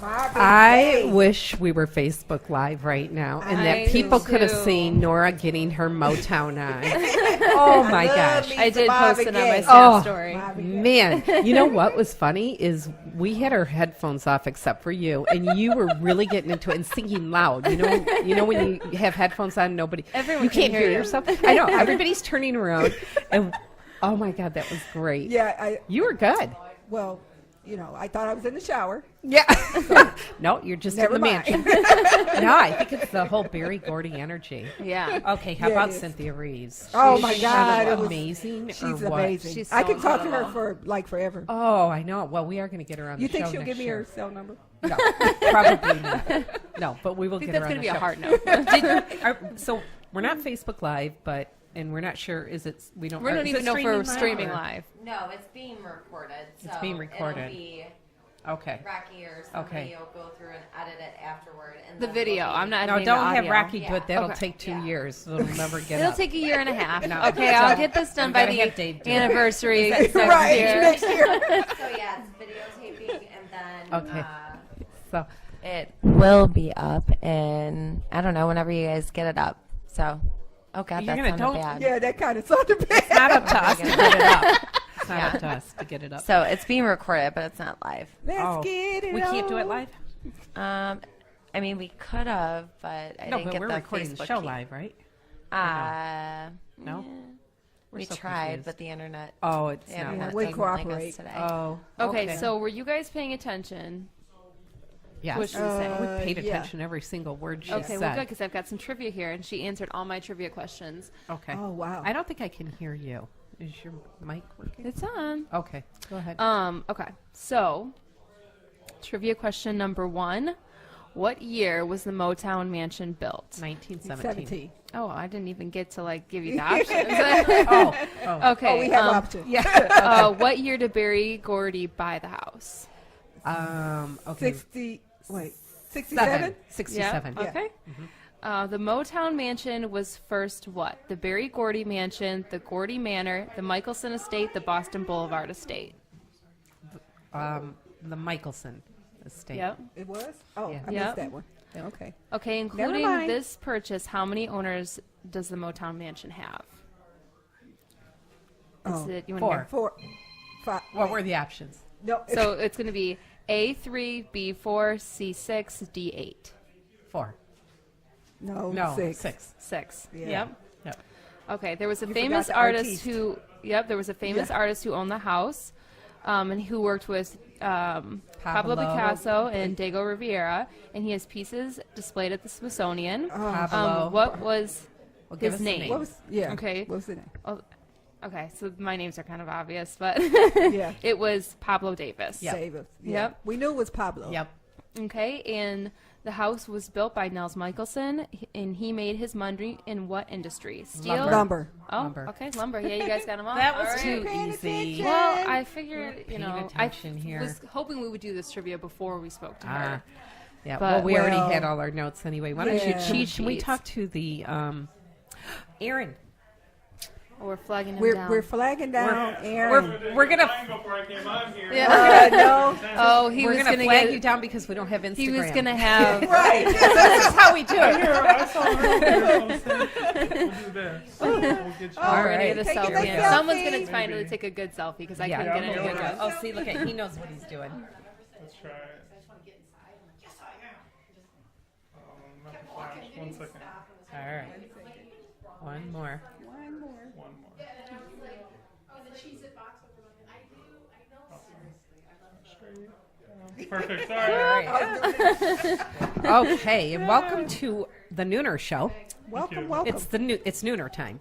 I wish we were Facebook Live right now and that people could have seen Nora getting her Motown on. Oh, my gosh. I did post it on my Snap story. Man, you know what was funny is we had our headphones off except for you, and you were really getting into it and singing loud. You know when you have headphones on, you can't hear yourself. I know, everybody's turning around, and oh my God, that was great. Yeah, you were good. Well, I thought I was in the shower. Yeah. So, no, you're just in the mansion. No, I think it's the whole Berry Gordy energy. Yeah. Okay, how about Cynthia Reeves? Oh, my God. It was amazing. She's or what? amazing. She's so I can talk to incredible. her for, forever. Oh, I know. Well, we are going to get her on You the show think she'll next give me year. her cell number? No, probably not. No, but we will I think get her that's on going the to be show. a hard no. So we're not Facebook Live, and we're not sure. We don't even know if we're streaming live. No, it's being recorded. So It's being recorded. It'll be Okay. Rocky or somebody will go through and edit it afterward. And The then video. it'll be- I'm not No, editing don't the have audio. Rocky do it. That'll Okay. take 2 years. It'll never get It'll up. take a year and a half. No. Okay, I'll get this done by gotta the have Dave do it. anniversary next Right, year. next year. So yeah, it's videotaping and then Okay. So It will be up, and I don't know, whenever you guys get it up. So, oh God, You're that gonna- sounded don't- bad. Yeah, that kind of sounded bad. it's not up to us to get it up. It's not up to us to get it up. So it's being recorded, but it's not live. Let's get it we can't do it on. live? I mean, we could have, but I No, didn't but get we're the recording Facebook the show key. live, right? No? We're We so tried, confused. but the internet. Oh, it's the not. internet we doesn't like us cooperate. today. Oh. Okay, so were you guys paying attention? Yes. What should we say? We paid yeah. attention to every single word she Okay, said. well, good, because I've got some trivia here, and she answered all my trivia questions. Okay. Oh, wow. I don't think I can hear you. Is your mic working? It's on. Okay. Go ahead. Okay, so trivia question number 1. What year was the Motown Mansion built? 1917. 17. Oh, I didn't even get to, give you the options. Oh. Okay. Oh, we have options. Yeah. What year did Berry Gordy buy the house? Okay. 67? 67. Yeah. Okay. The Motown Mansion was first what? The Berry Gordy Mansion, the Gordy Manor, the Michelson Estate, the Boston Boulevard Estate. The Michelson estate. Yep. It was? Oh, Yeah. I Yep. missed that one. Okay. Okay, Never including mind. this purchase, how many owners does the Motown Mansion have? Is it, you wanna hear? 4, 5. What were the options? No. So it's going to be A3, B4, C6, D8. 4. No, No, 6. 6. 6. Yeah. Yep. Yep. Okay, there was a You famous forgot the artist artiste. who, there was a famous artist who owned the house, and who worked with Pablo Pablo. Picasso and Diego Rivera, and he has pieces displayed at the Smithsonian. Pablo. What was Well, give his us the name? What was, yeah. Okay. What was the name? Oh, okay, so my names are kind of obvious, but Yeah. it was Pablo Davis. Yep. Save us. Yeah. Yep. We knew it was Pablo. Yep. Okay, and the house was built by Nels Michelson, and he made his money in what industry? Steel? Lumber. Oh, Lumber. okay, lumber. Yeah, you guys got them all. That All was right. too Paying easy. attention. Well, I figured, Paying I attention here. was hoping we would do this trivia before we spoke to her. Yeah, But- well, we already Well, had all our notes anyway. Why don't you yeah. cheat? Can we Cheat. talk to the Aaron? Oh, we're flagging him We're, down. we're flagging down Aaron. We're gonna Before I came on here. yeah. No. Oh, he we're was gonna gonna flag get. you down because we don't have Instagram. He was gonna have. Right. This is how we do it. Here, I saw her earlier. We'll do this. We'll get you. All We're gonna right. get a Take selfie. a in. selfie. Someone's gonna finally Maybe. take a good selfie because I Yeah. couldn't get I'm any gonna good do it. ones. Oh, see, look at he knows what he's doing. Let's try it. Let me flash. 1 second. All right. One more. One more. Perfect. Sorry. Okay, and welcome to the Nooner Show. Welcome, you. welcome. It's it's Nooner time.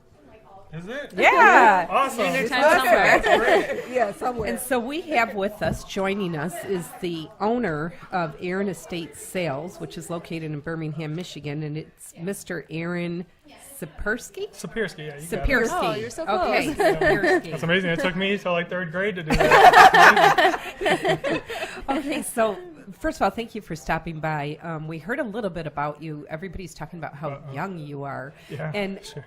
Is it? Yeah. Awesome. Dinner time somewhere. Great. Yeah, somewhere. And so we have with us, joining us, is the owner of Aaron Estate Sales, which is located in Birmingham, Michigan, and it's Mr. Aaron Sapersky? Sapirsky, yeah. You got it. Sapersky. Oh, you're so Okay, close. Sapersky. That's amazing. It took me till like 3rd grade to do that. Okay, so first of all, thank you for stopping by. We heard a little bit about you. Everybody's talking about how young you are. Yeah, And sure.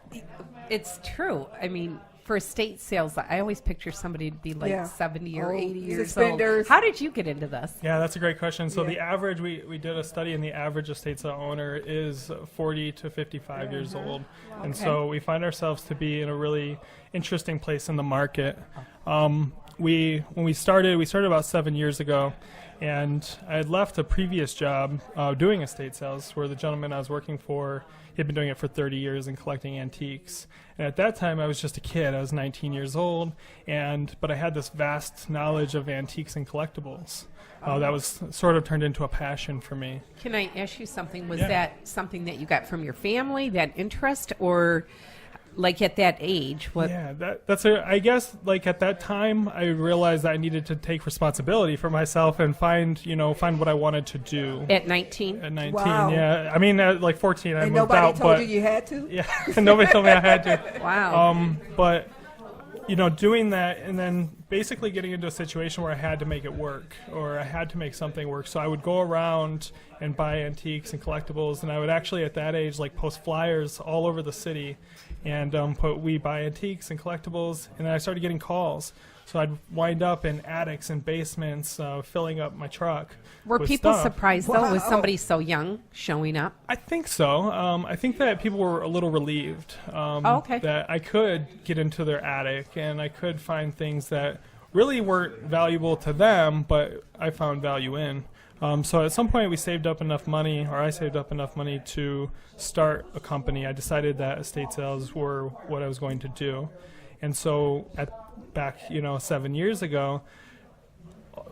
it's true. I mean, for estate sales, I always picture somebody to be like 70 or 80 years suspenders. old. How did you get into this? Yeah, that's a great question. So the average, we did a study, and the average estate sale owner is 40 to 55 years old. And so we find ourselves to be in a really interesting place in the market. When we started about 7 years ago, and I had left a previous job doing estate sales where the gentleman I was working for, he had been doing it for 30 years and collecting antiques. And at that time, I was just a kid. I was 19 years old, but I had this vast knowledge of antiques and collectibles. That was sort of turned into a passion for me. Can I ask you something? Was that something that you got from your family, that interest, or like at that age? What? Yeah, I guess like at that time, I realized that I needed to take responsibility for myself and find what I wanted to do. At 19? At 19, Wow. yeah. I mean, at like 14, I And moved nobody out. told but, you you had to? Yeah, nobody told me I had to. Wow. But, doing that and then basically getting into a situation where I had to make it work, or I had to make something work. So I would go around and buy antiques and collectibles, and I would actually at that age like post flyers all over the city and we buy antiques and collectibles, and then I started getting calls. So I'd wind up in attics and basements filling up my truck. Were with people stuff. surprised, though, with somebody so young showing up? I think so. I think that people were a little relieved that I could get into their attic and I could find things that really weren't valuable to them, but I found value in. So at some point we saved up enough money, or I saved up enough money to start a company. I decided that estate sales were what I was going to do. And so back 7 years ago,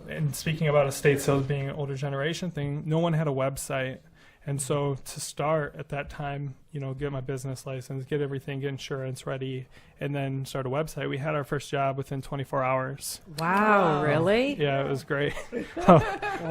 and speaking about estate sales being an older generation thing, no one had a website. And so to start at that time, get my business license, get insurance ready, and then start a website, we had our first job within 24 hours. Wow, really? Yeah, it was great.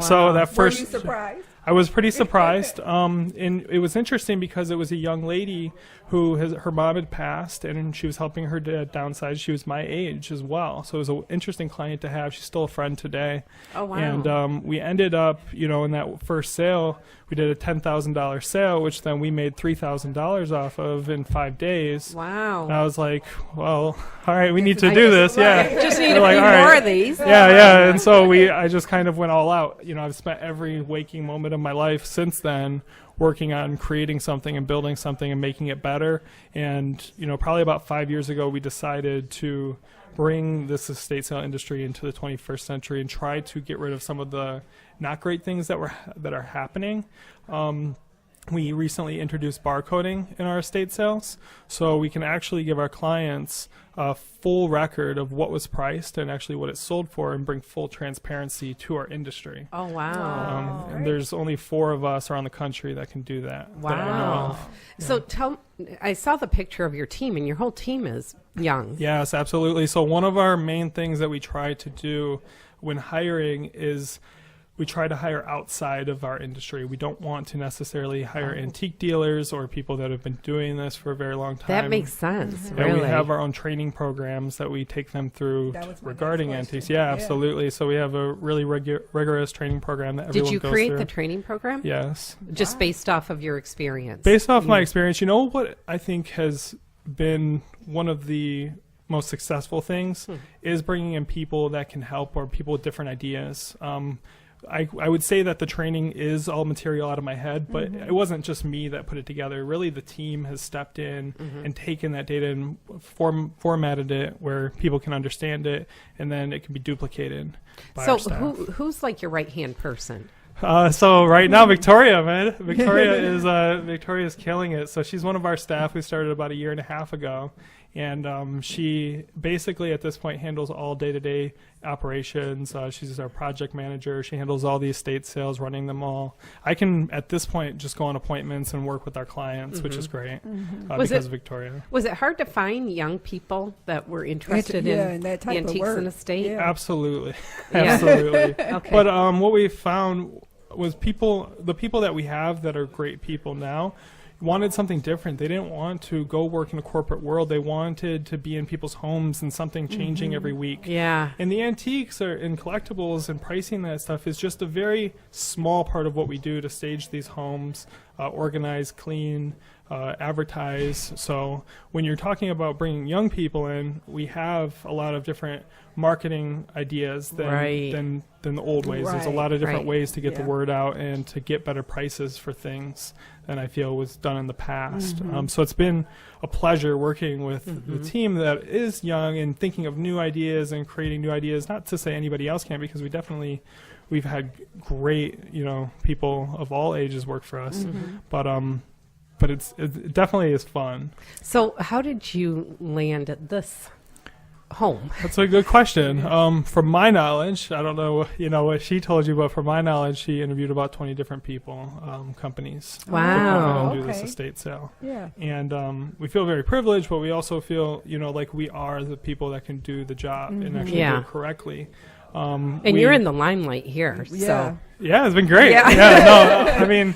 So that first... Were you surprised? I was pretty surprised. And it was interesting because it was a young lady who her mom had passed, and she was helping her dad downsize. She was my age as well. So it was an interesting client to have. She's still a friend today. Oh, wow. And we ended up, in that first sale, we did a $10,000 sale, which then we made $3,000 off of in 5 days. Wow. And I was like, well, all right, we need to do this. Yeah. Just need We're a few all more right. of these. Yeah. And so I just kind of went all out. I've spent every waking moment of my life since then working on creating something and building something and making it better. And, probably about 5 years ago, we decided to bring this estate sale industry into the 21st century and try to get rid of some of the not great things that are happening. We recently introduced barcoding in our estate sales, so we can actually give our clients a full record of what was priced and actually what it sold for, and bring full transparency to our industry. Oh, wow. And there's only 4 of us around the country that can do that. Wow. That I know of. So I saw the picture of your team, and your whole team is young. Yes, absolutely. So one of our main things that we try to do when hiring is we try to hire outside of our industry. We don't want to necessarily hire antique dealers or people that have been doing this for a very long time. That makes sense, And really. we have our own training programs that we take them through regarding antiques. Yeah, absolutely. So we have a really rigorous training program that everyone goes through. Did you create the training program? Yes. Just based off of your experience? Based off my experience, what I think has been one of the most successful things is bringing in people that can help, or people with different ideas. I would say that the training is all material out of my head, but it wasn't just me that put it together. Really, the team has stepped in and taken that data and formatted it where people can understand it, and then it can be duplicated by our staff. So who's like your right-hand person? So right now, Victoria, man. Victoria's killing it. So she's one of our staff. We started about 1.5 years ago. And she basically at this point handles all day-to-day operations. She's our project manager. She handles all the estate sales, running them all. I can, at this point, just go on appointments and work with our clients, which is great because of Victoria. Was it hard to find young people that were interested in that type of antiques work. and estate? Yeah. Absolutely. Yeah. Absolutely. Okay. But what we found was the people that we have that are great people now wanted something different. They didn't want to go work in a corporate world. They wanted to be in people's homes and something changing every week. Yeah. And the antiques and collectibles and pricing that stuff is just a very small part of what we do to stage these homes, organize, clean, advertise. So when you're talking about bringing young people in, we have a lot of different marketing ideas than the old ways. There's a lot of different ways to get the word out and to get better prices for things than I feel was done in the past. So it's been a pleasure working with the team that is young and thinking of new ideas and creating new ideas. Not to say anybody else can, because we've had great, people of all ages work for us. But it definitely is fun. So how did you land at this home? That's a good question. From my knowledge, I don't know, what she told you, but from my knowledge, she interviewed about 20 different people, companies. Wow. To do this estate sale. Yeah. And we feel very privileged, but we also feel, like we are the people that can do the job and actually do it correctly. And you're in the limelight here. So. Yeah, it's been great. I mean,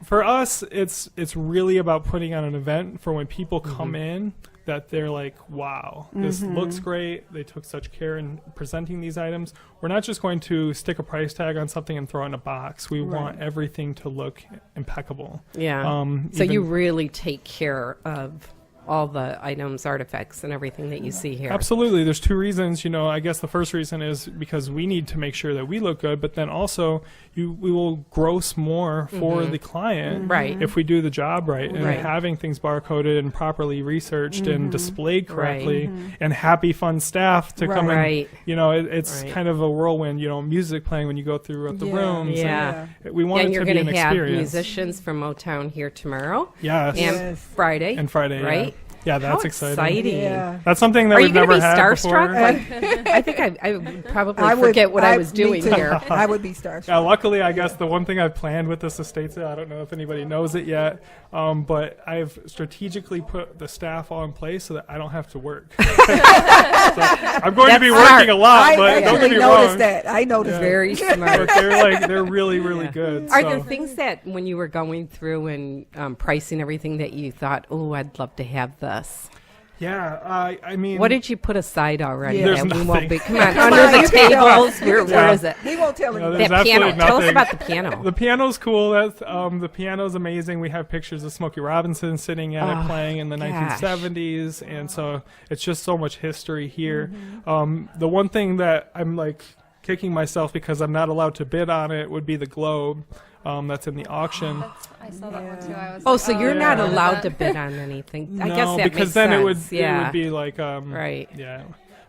for us, it's really about putting on an event for when people come in, that they're like, wow, this looks great. They took such care in presenting these items. We're not just going to stick a price tag on something and throw it in a box. We want everything to look impeccable. Yeah. So you really take care of all the items, artifacts, and everything that you see here. Absolutely. There's two reasons. I guess the first reason is because we need to make sure that we look good, but then also we will gross more for the client if we do the job right. And having things barcoded and properly researched and displayed correctly and happy, fun staff to come in. It's kind of a whirlwind, music playing when you go through the rooms. Yeah. And we want it to be an experience. And you're going to have musicians from Motown here tomorrow. Yes. And Friday. Right? Yeah, that's exciting. Yeah. That's something that we've never had starstruck? before. I think I would probably forget what I was doing here. I would be starstruck. Yeah, luckily, I guess the one thing I've planned with this estate sale, I don't know if anybody knows it yet, but I've strategically put the staff all in place so that I don't have to work. So I'm going to be working a lot, but don't get me wrong. I noticed Very smart. But they're really, really good. Are there things that when you were going through and pricing everything that you thought, oh, I'd love to have this? Yeah, I mean... What did you put aside already? There's that nothing. We won't be, come on, under the tables. Where is it? He won't tell me. there's That piano. absolutely Tell us nothing. about the piano. The piano's cool. The piano's amazing. We have pictures of Smokey Robinson sitting at it playing in the 1970s, and so it's just so much history here. The one thing that I'm like kicking myself because I'm not allowed to bid on it would be the globe. That's in the auction. I saw that one too. So you're not allowed to bid on anything. I guess that because makes then sense. it would be like right. Yeah,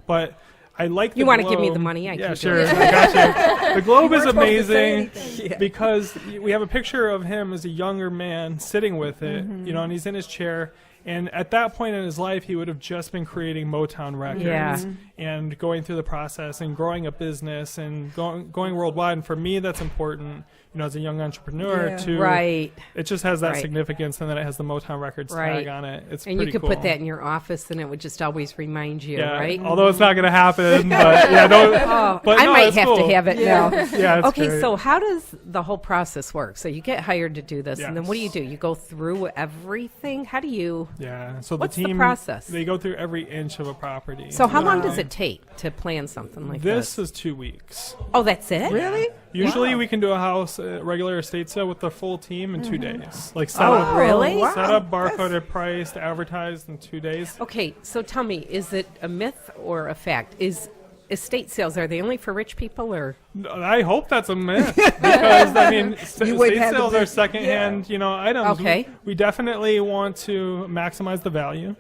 but I like the You want to globe. give me the money? Yeah, can sure. do it. I got you. The globe is amazing Yeah. because we have a picture of him as a younger man sitting with it, and he's in his chair. And at that point in his life, he would have just been creating Motown records and going through the process and growing a business and going worldwide. And for me, that's important, as a young entrepreneur, too. Right. It just has that significance, and then it has the Motown Records tag on it. It's and pretty you could cool. put that in your office, and it would just always remind you, right? Although it's not going to happen, but I might have to have it now. Yeah, it's okay, great. so how does the whole process work? So you get hired to do this, and then what do? Yes. You go through everything? How do you... Yeah, so What's the team, process? They go through every inch of a property. So how long does it take to plan something like this? This is 2 weeks. Oh, that's it? Really? Usually we can do a house, a regular estate sale with the full team in 2 days. Like set up, really? Wow. set up, barcoded, priced, advertised in 2 days. Okay, so tell me, is it a myth or a fact? Is estate sales, are they only for rich people, or? I hope that's a myth because I mean, estate wouldn't have sales the are big- secondhand, items. Okay. We definitely want to maximize the value,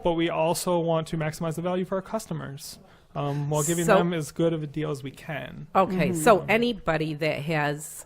but we also want to maximize the value for our customers while giving them as good of a deal as we can. Okay, so anybody that has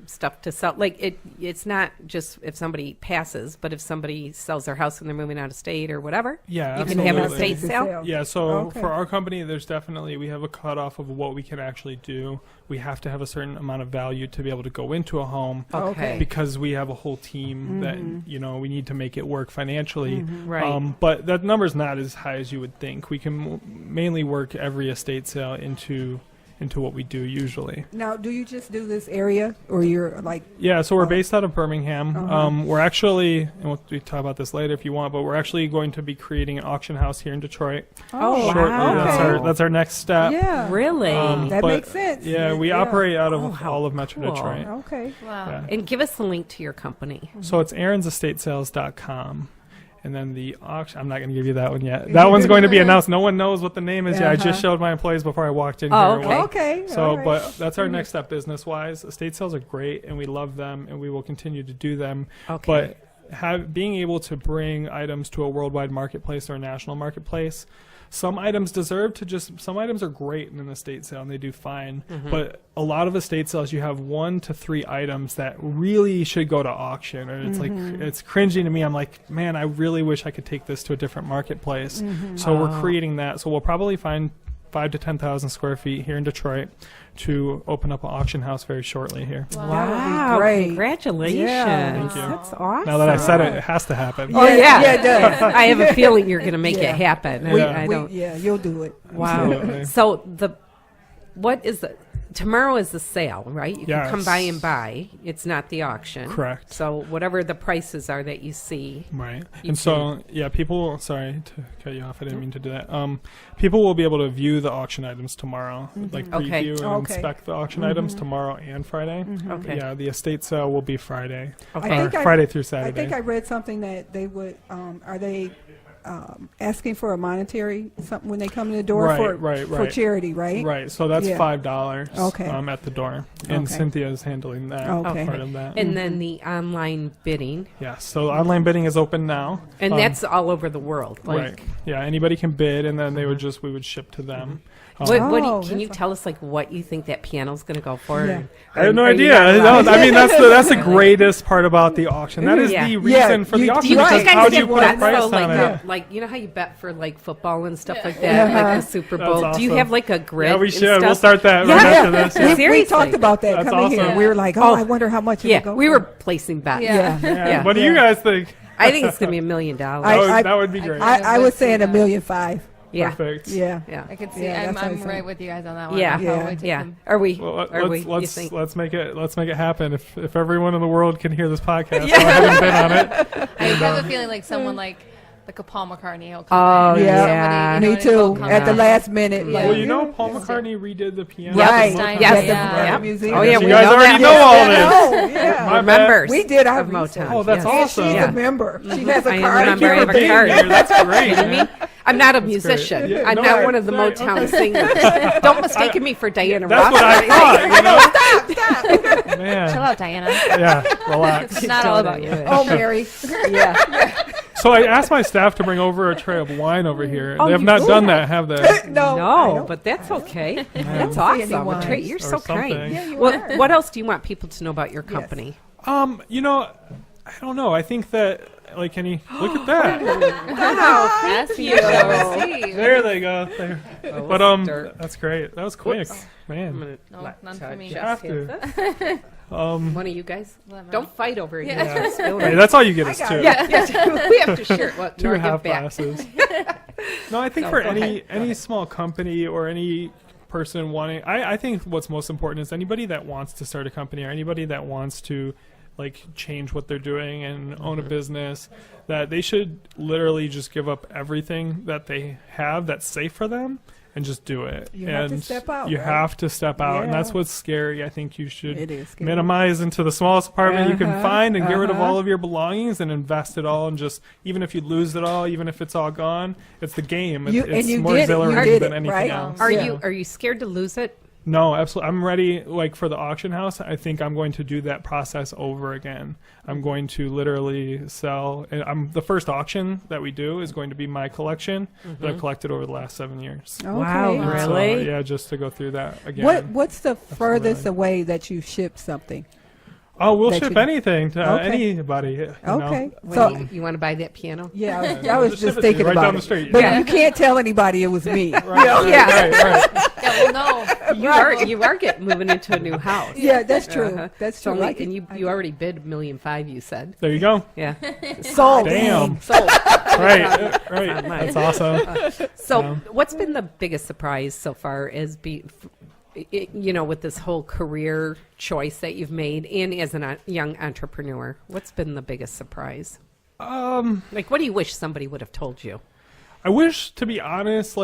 stuff to sell, like it's not just if somebody passes, but if somebody sells their house and they're moving out of state or whatever, Yeah, you can have an absolutely. estate sale. Yeah, so Okay. for our company, we have a cutoff of what we can actually do. We have to have a certain amount of value to be able to go into a home. Okay. Because we have a whole team that, we need to make it work financially. Right. But that number's not as high as you would think. We can mainly work every estate sale into into what we do usually. Now, do you just do this area, or you're like? Yeah, so we're based out of Birmingham. We're actually, and we'll talk about this later if you want, but we're actually going to be creating an auction house here in Detroit. Oh, shortly. wow. That's our next step. Yeah, Really? that but, makes sense. Yeah, we operate out of how all of Metro cool. Detroit. Okay. Wow. Yeah. And give us the link to your company. So it's aaronsestatesales.com. And then the auction, I'm not going to give you that one yet. That one's going to be announced. No one knows what the name is yet. I just showed my employees before I walked in here. Okay. So, All right. but that's our next step business-wise. Estate sales are great, and we love them, and we will continue to do them. Okay. But being able to bring items to a worldwide marketplace or a national marketplace, some items some items are great in an estate sale, and they do fine. But a lot of estate sales, you have 1 to 3 items that really should go to auction, or it's like, it's cringy to me. I'm like, man, I really wish I could take this to a different marketplace. So we're creating that. So we'll probably find 5,000 to 10,000 square feet here in Detroit to open up an auction house very shortly here. That would Wow! be great. Congratulations! Yeah. Thank you. That's awesome. Now that I said it, it has to happen. Oh yeah, Yeah, it does. I have a feeling you're going to make Yeah. it happen. I don't. You'll do it. Wow. Absolutely. So what is tomorrow is the sale, right? You can come Yes. by and buy. It's not the auction. Correct. So whatever the prices are that you see. Right. You And so, people, sorry to cut you off, I didn't mean to do that. People will be able to view the auction items tomorrow, like Okay. preview and inspect the auction items tomorrow and Friday. But Okay. yeah, the estate sale will be Friday. Okay. Or Friday through Saturday. I think I read something that they would. Are they asking for a monetary something when they come in the door for charity? Right. Right. So that's Yeah. $5 Okay. At the door. And Okay. Cynthia is handling that Okay. part of that. And then the online bidding, Yes. So online bidding is open now. and that's all over the world. Like, right. Yeah. Anybody can bid, and then we would ship to them. What do Oh, can you that's tell us like what you think that piano's going to go for? Yeah. I have no Are you idea. not allowed? No, I mean, that's the greatest part about the auction. That is Yeah. the reason for the Do auction. Do you Right. Because guys how do you get put a bets price though, on it? like you know how you bet for like football and stuff like that, like the Super That's Bowl. Do you awesome. have like a grid? Yeah, we and should. We'll stuff? start that Yeah. right after this. We Seriously. talked about that That's coming awesome. here. We were like, Oh. I wonder how much Yeah, it'll go we for. were placing bets. Yeah. Yeah. What do you guys think? I think it's going to be $1 million. That would be great. I was saying $1.5 million. Yeah. Perfect. Yeah. Yeah. I can see. Yeah, I'm that's what I right think. with you guys on that one. Yeah. I'll probably take Yeah. them. Are we? Well, are we? You let's think? make it happen. If everyone in the world can hear this podcast, go ahead and bid on it. I have a feeling like someone like a Paul McCartney will come Oh, in. yeah. Somebody, Me too. come At the in. last minute. Yeah. Like, Well, you know, Paul McCartney redid the piano. Right. at the Motown. Yes. At the- Yeah. at the Yeah. museum. Oh yeah, You we guys know already that. know all this. Oh, yeah. My Members. We did our of research. Motown. Oh, that's Yes. awesome. She's Yeah. a member. She has a I am card. a member. I have a being card. here. That's great. I mean, I'm not a musician. Yeah, I'm no, not I- one of the right, Motown okay. singers. Don't mistake me for Diana That's Ross. what I thought. You know? Man. Chill out, Diana. Yeah. Relax. It's not all about you. Oh, Mary. Yeah. So I asked my staff to bring over a tray of wine over here. Oh, They have you not did? done that, have they? No. I No, don't- but that's okay. That's see awesome. anyone. Trey, you're Or so kind. something. Yeah, you Well, are. what else do you want people to know about your company? You know, I don't know. I think that, like, can you look at that? Yes, you receive. There they go. There. But dirt. that's great. That was quick, I'm man. gonna No, let none for me. You Jess have hit to. this. One of you guys, Whatever. don't fight over it. Yeah. Just spill Hey, it. that's all you get is got two. it. Yeah, we have to share it. What, Two nor half give back. glasses. No, I think No, for go ahead. any small company or any person wanting, I think what's most important is anybody that wants to start a company or anybody that wants to like change what they're doing and own a business, that they should literally just give up everything that they have that's safe for them and just do it. You and have to step out, You right? have to step out, and that's Yeah. what's scary. I think you should It is scary. minimize into the smallest apartment you can Uh-huh, find and get rid of uh-huh. all of your belongings and invest it all, and just even if you lose it all, even if it's all gone, it's the game. You- It's and you more did it. You exhilarating did than it, anything right? else. Are Yeah. you scared to lose it? No, absolutely. I'm ready. Like for the auction house, I think I'm going to do that process over again. I'm going to literally sell. And the first auction that we do is going to be my collection that I've collected over the last 7 years. Okay. Wow, And really? So, yeah, just to go through that again. What's the furthest away that you ship something? Oh, we'll that ship you- anything to Okay. anybody. You know? Okay. What So do you want to buy that piano? yeah, I Yeah, was just just ship it to you thinking right about down it. the street. But Yeah. you can't tell anybody it was me. Right, Yeah. right. Yeah, well, no. You are moving into a new house. Yeah, that's true. Uh-huh. That's So true. like, and you already bid $1.5 million. You said, There you go. yeah. sold. Damn. So Right, right. on mine. That's awesome. So, Yeah. what's been the biggest surprise so far? with this whole career choice that you've made, and as a young entrepreneur, what's been the biggest surprise? Like, what do you wish somebody would have told you? I wish, to be honest,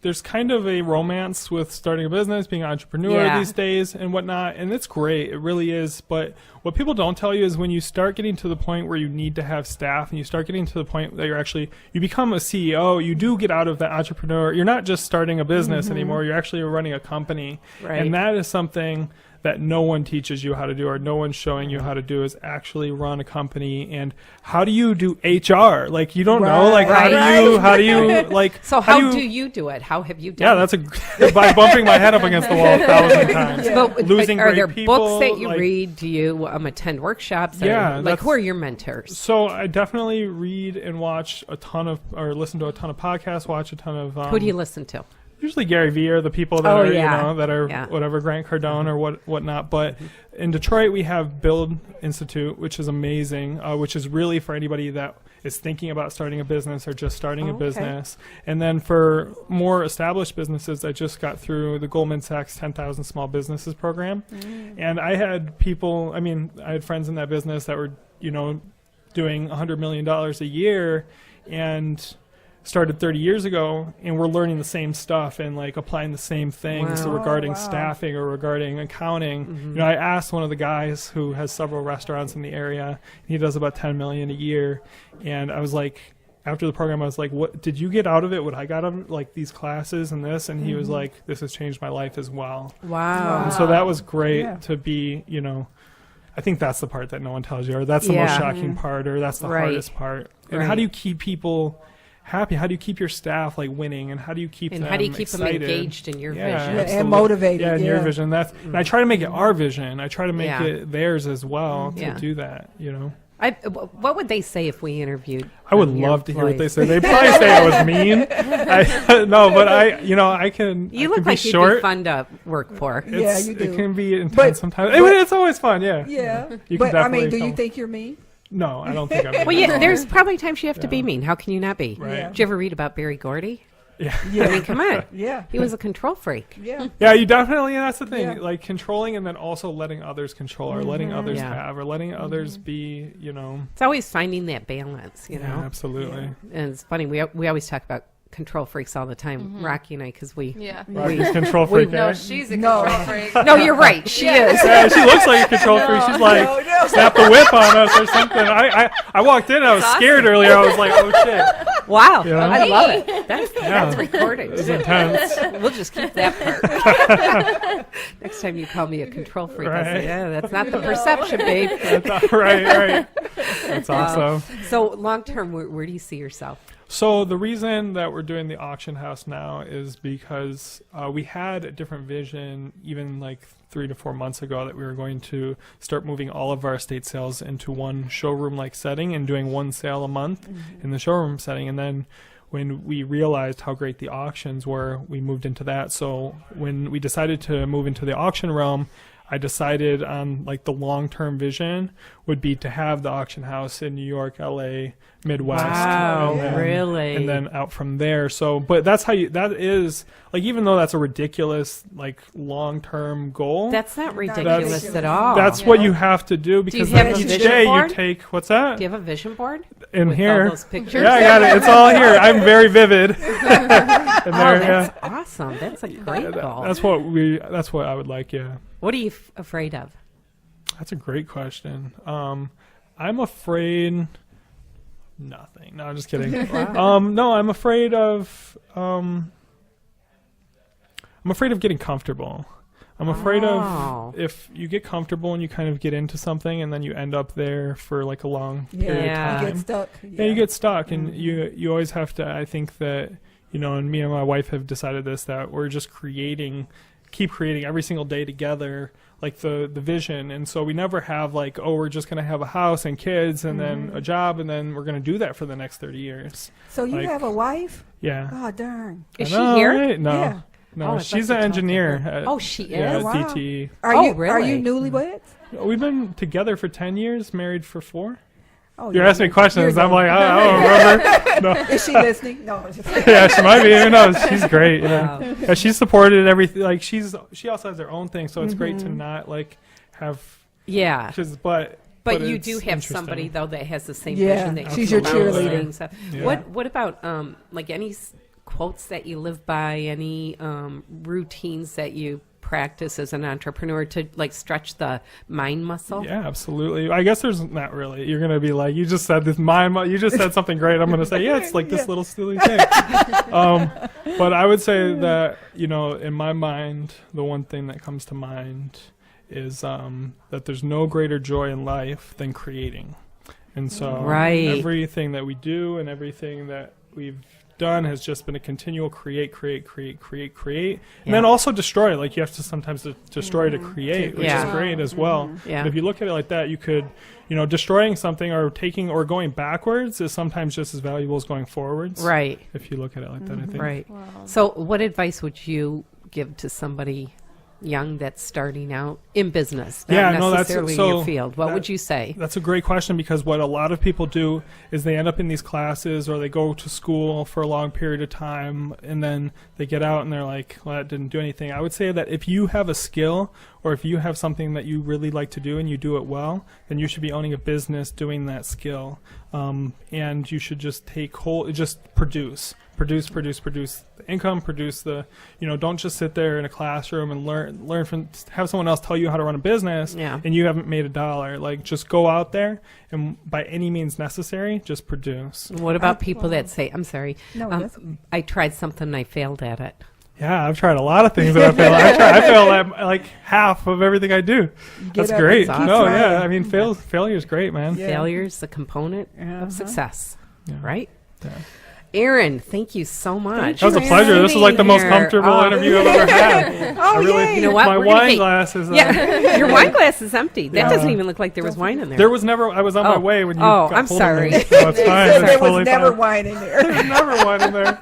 there's kind of a romance with starting a business, being an entrepreneur these days and whatnot, and it's great. It really is. But what people don't tell you is when you start getting to the point where you need to have staff and you start getting to the point that you become a CEO, you do get out of that entrepreneur. You're not just starting a business anymore. You're actually running a company. Right. And that is something that no one teaches you how to do, or no one's showing you how to do, is actually run a company. And how do you do HR? Like, you don't know. Like, how do you like? So how do you do it? How have you done? Yeah, that's by bumping my head up against the wall 1,000 times. But losing are there people, books that you read? Do you attend workshops? Who are your mentors? So I definitely read and watch listen to a ton of podcasts. Watch a ton of. Who do you listen to? Usually Gary Vee are the people that whatever, Grant Cardone or whatnot. But in Detroit, we have Build Institute, which is amazing, which is really for anybody that is thinking about starting a business or just starting a business. And then for more established businesses, I just got through the Goldman Sachs 10,000 Small Businesses program. And I had I had friends in that business that were, doing $100 million a year and started 30 years ago, and we're learning the same stuff and applying the same things regarding staffing or regarding accounting. I asked one of the guys who has several restaurants in the area, and he does about 10 million a year, and I was like, after the program, I was like, what did you get out of it? What I got out of these classes and this? And he was like, this has changed my life as well. Wow. And so that was great to be, I think that's the part that no one tells you, or that's the most shocking part, or that's the hardest part. And how do you keep people happy? How do you keep your staff winning, and how do you keep them excited? Engaged in your vision and motivated? Yeah, in your vision. And I try to make it our vision. I try to make it theirs as well to do that. What would they say if we interviewed? I would love to hear what they say. They'd probably say I was mean. I can. You look like you'd be fun to work for. You do. It can be intense sometimes. It's always fun. Yeah. Yeah. You but do you think you're mean? No, I don't think I'm mean. Well, there's probably times you have to be mean. How can you not be? Right. Yeah. Did you ever read about Barry Gordy? Yeah. I mean, come on. Yeah. He was a control freak. Yeah. Yeah, you definitely, that's the thing. Controlling, and then also letting others control, or letting others have, or letting others be, It's always finding that balance, Yeah, absolutely. And it's funny, we always talk about control freaks all the time, Rocky and I, because we control freak. No, she's a control freak. No, you're right. She is. Yeah, she looks like a control freak. She's snap the whip on us or something. I walked in, I was scared earlier. I was like, oh shit. Wow, I love it. That's recorded. It's intense. We'll just keep that part. Next time you call me a control freak, I'll say, that's not the perception, babe. Right. That's awesome. So long term, where do you see yourself? So the reason that we're doing the auction house now is because we had a different vision even 3 to 4 months ago, that we were going to start moving all of our estate sales into one showroom-like setting and doing one sale a month in the showroom setting. And then when we realized how great the auctions were, we moved into that. So when we decided to move into the auction realm, I decided on the long-term vision would be to have the auction house in New York, LA, Midwest. Wow, really? And then out from there. So, but that is, even though that's a ridiculous, long-term goal. That's not ridiculous at all. That's what you have to do, because each day you take, what's that? Do you have a vision board? In with here. All those pictures? Yeah, I got it. It's all here. I'm very vivid. That's awesome. That's a great goal. That's what I would like, yeah. What are you afraid of? That's a great question. I'm afraid nothing. No, I'm just kidding. No, I'm afraid of getting comfortable. I'm afraid of if you get comfortable and you kind of get into something and then you end up there for a long period of time. You get stuck. Yeah, you get stuck, and you always have to. I think that and me and my wife have decided that we're just keep creating every single day together, the vision. And so we never have we're just going to have a house and kids and then a job, and then we're going to do that for the next 30 years. So you have a wife? Yeah. Oh, darn. Is she here? Right? No. Yeah. No, she's an engineer. She is? Yeah, wow. DTE. Really? We've been together for 10 years, married for 4. Oh, You're asking me questions. I'm like, I don't remember. No. Is she listening? No. Yeah, she might be. Who knows? She's great. Yeah, she's supported everything. Like she also has her own thing, so it's great to not like have. Yeah. But you do have somebody though that has the same Yeah, vision. That she's your cheerleader. cheerleader. Yeah. What about like any quotes that you live by? Any routines that you practice as an entrepreneur to like stretch the mind muscle? Yeah, absolutely. I guess there's not really. You're gonna be like, you just said this you just said something great. I'm gonna say, yeah, it's like this little silly thing. But I would say that, you know, in my mind, the one thing that comes to mind is that there's no greater joy in life than creating. And so everything that we do and everything that we've done has just been a continual create, and then also destroy. Like you have to sometimes destroy to create, which is great as well. Yeah. And if you look at it like that, you could, you know, destroying something or taking or going backwards is sometimes just as valuable as going forwards. Right. If you look at it like that, I think. Right. Wow. So what advice would you give to somebody young that's starting out in business, not necessarily in your field? What would you say? That's a great question, because what a lot of people do is they end up in these classes or they go to school for a long period of time and then they get out and they're like, well, that didn't do anything. I would say that if you have a skill or if you have something that you really like to do and you do it well, then you should be owning a business doing that skill. And you should just produce the income, produce the, you know, don't just sit there in a classroom and learn from, have someone else tell you how to run a business and you haven't made $1. Like, just go out there and by any means necessary, just produce. What about people that say, I'm sorry, No, I tried something and I failed at it? Yeah, I've tried a lot of things that I failed. I fail at like half of everything I do. That's great. Awesome. No, yeah, I mean, failure is great, man. Yeah. Failure is a component of success, right? Yeah. Aaron, thank you so much. That was a pleasure. This was like the most comfortable interview I've ever had. You know what? My wine glass is... your wine glass is empty. That doesn't even look like there was wine in there. There was never... I was on my way when you got I'm hold sorry. of me. No, it's fine. There was never wine in there. There was never wine in there.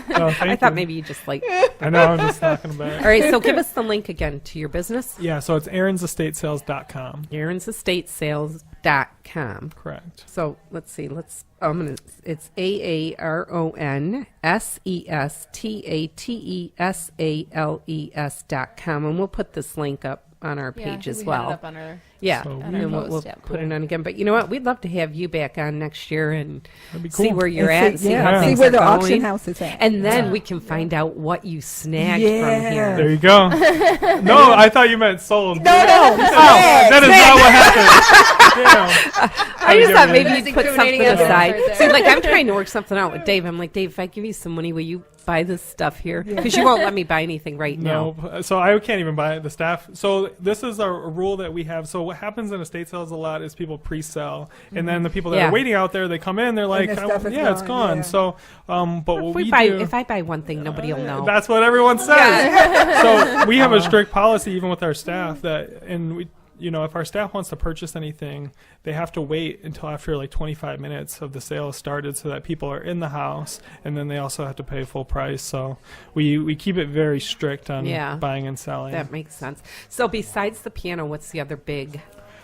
No, I thought maybe you just like... I know, I'm just talking about it. All right, so give us the link again to your business. Yeah, so it's aaronsestatesales.com. aaronsestatesales.com. Correct. So let's see. It's AARONSESTATESALES.com, and we'll put this link up on our page as well. Up on our and we'll put it on again. But you know what? We'd love to have you back on next year and cool. see where you're at, and see how things see where are the going. auction house is at. And then we can find out what you snagged from here. There you go. No, I thought you meant sold. No. That is not what happened. I just thought maybe you'd put something aside. See, like, I'm trying to work something out with Dave. I'm like, Dave, if I give you some money, will you buy this stuff here? Because you won't let me buy anything right now. No, so I can't even buy the staff. So this is a rule that we have. So what happens in estate sales a lot is people pre-sell, and then the people that are waiting out there, they come in, they're like, it's gone. So, but what if I buy one thing, nobody will know. That's what everyone says. So we have a strict policy even with our staff if our staff wants to purchase anything, they have to wait until after like 25 minutes of the sale started so that people are in the house, and then they also have to pay full price. So we keep it very strict on buying and selling. That makes sense. So besides the piano, what's the other big?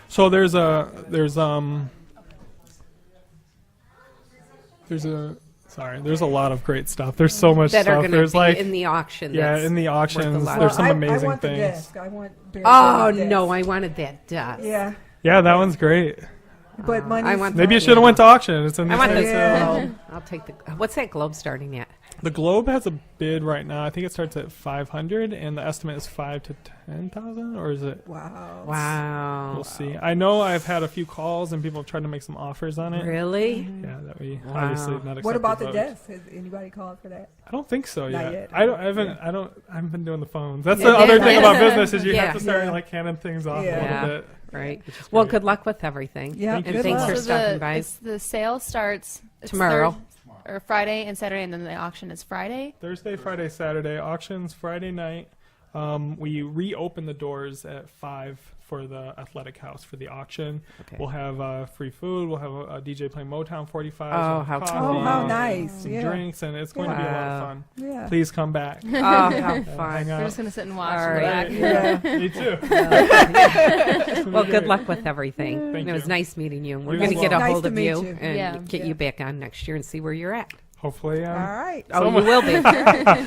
So there's a lot of great stuff. There's so much that stuff. There's like in the auction. In the auctions, there's some amazing I want things. The desk. I want no, I wanted that desk. Yeah, that one's great. But maybe you should have went to auction. It's in the I want this globe. I'll take what's that globe starting at? The globe has a bid right now. I think it starts at 500, and the estimate is 5,000 to 10,000, or is it? Wow. We'll see. I know I've had a few calls and people have tried to make some offers on it. Really? Yeah, that we obviously not accept. What about the vote. desk? Has anybody called for that? I don't think so Not yet. yet. I haven't been doing the phones. That's the other thing about business is you have to start like handing things off a little bit. Right. Well, good luck with everything. Yeah. And thanks for stopping by. The sale starts tomorrow. Or Friday and Saturday, and then the auction is Friday? Thursday, Friday, Saturday. Auctions Friday night. We reopen the doors at 5 for the athletic house for the auction. Okay. We'll have free food. We'll have a DJ playing Motown 45. Oh, how coffee, cool. Oh, how nice. some Yeah. drinks, and it's going to be a lot of Wow. fun. Yeah. Please come back. Oh, how fun. Hang We're out. just gonna sit and watch. All in the right. back. Yeah. Me too. Well, good luck with everything. Thank It was you. nice meeting you. And we're You going as to get a well. Nice hold to of meet you you. and Yeah. get you back on next year and see where you're at. Hopefully. All right. Oh, you will be.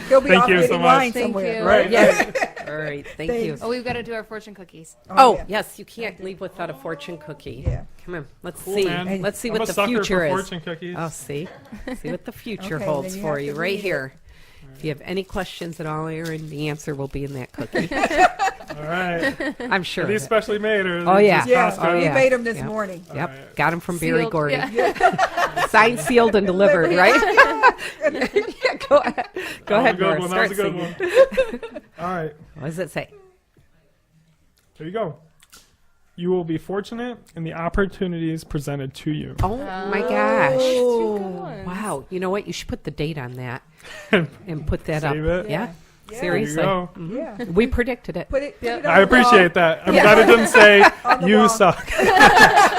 He'll be Thank off you getting so much. wine Thank somewhere. you. Right. Yes. All right. Thank you. Thanks. Oh, we've got to do our fortune cookies. Oh, yeah. yes. You can't leave without a fortune cookie. Yeah. Come on. Let's Cool, see. man. Let's see I'm what a the sucker future for is. fortune cookies. Oh, see. See what the future Okay, holds then you for have you to right read it. here. If you have any questions at all, Aaron, the answer will be in that cookie. All right. I'm sure. Are these specially made or Oh, these yeah. just Yeah. Costco? Oh, We yeah. made them this Yep. morning. Yep. Alright. Got them from Barry Sealed, Gordy. yeah. Signed, sealed, and delivered, right? Yeah, go ahead. Go ahead, That Nora. was a good one. That was Start a good singing. one. All right. What does it say? There you go. You will be fortunate in the opportunities presented to you. Oh, my gosh. Two good ones. Wow. You know what? You should put the date on that and put that up. Save it. Yeah. Yeah. Seriously. There you go. Mhm. Yeah. We predicted it. Put it on I the wall. appreciate that. I'm glad it didn't say the you wall. suck.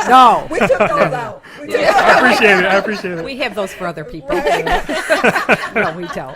No. We took those out. We took I appreciate it. I appreciate it. We have those for other people. Right. No, we don't.